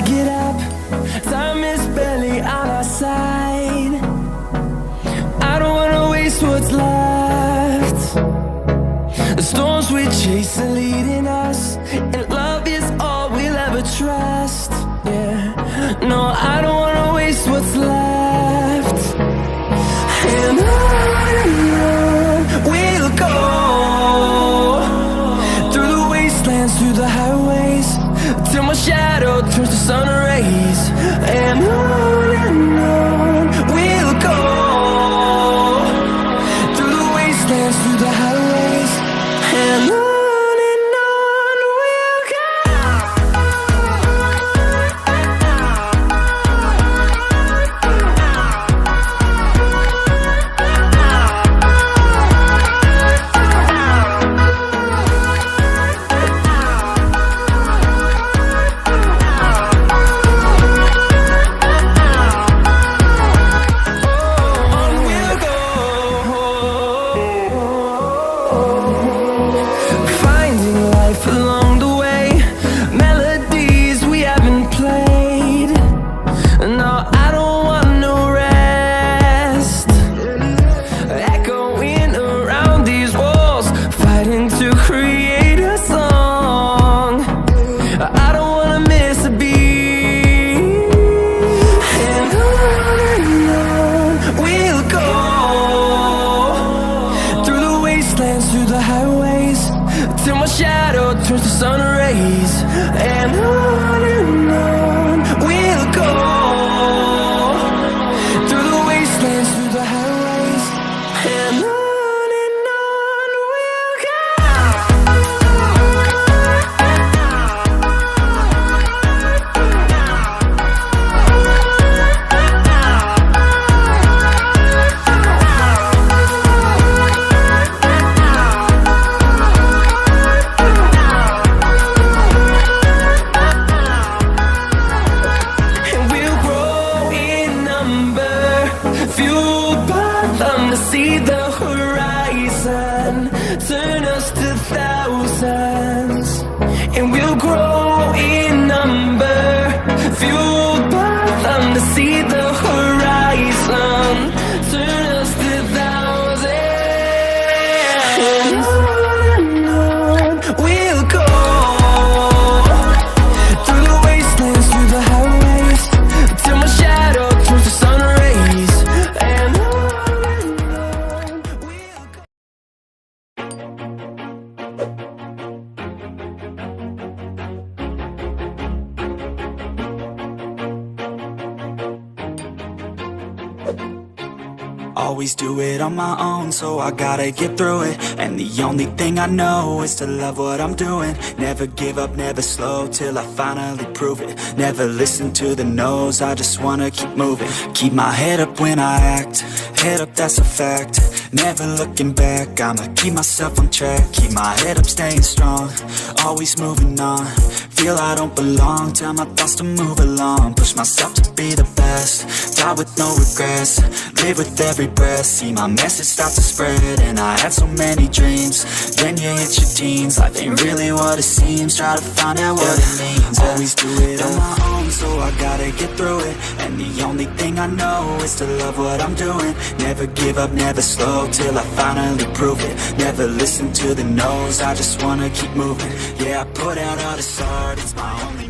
get up, time is barely on our side. I don't wanna waste what's left. The storms we chase are leading us, and love is all we'll ever trust. Yeah, no, I don't wanna waste what's left. And on we'll go, through the wastelands, through the highways, till my shadow turns to sun rays. And on we'll go, through the wastelands, through the highways, and on we'll go. Along the way, melodies we haven't played. No, I don't want no rest. Echoing around these walls, fighting to create a song. I don't wanna miss a beat. And on we'll go, through the wastelands, through the highways, till my shadow turns to sun rays. And on we'll go, through the wastelands, through the highways, and on we'll go. Fueled by them to see the horizon, turn us to thousands, and we'll grow in number. Fueled by them to see the horizon, turn us to thousands. And on we'll go, through the wastelands, through the highways, till my shadow turns to sun rays. Always do it on my own, so I gotta get through it. And the only thing I know is to love what I'm doing. Never give up, never slow, till I finally prove it. Never listen to the no's, I just wanna keep moving. Keep my head up when I act, head up, that's a fact. Never looking back, I'ma keep myself on track. Keep my head up, staying strong, always moving on. Feel I don't belong, tell my thoughts to move along. Push myself to be the best, die with no regrets. Live with every breath, see my message start to spread. And I had so many dreams, then you hit your teens. Life ain't really what it seems, try to find out what it means. Always do it on my own, so I gotta get through it. And the only thing I know is to love what I'm doing. Never give up, never slow, till I finally prove it. Never listen to the no's, I just wanna keep moving. Yeah, I put out all this art, it's my only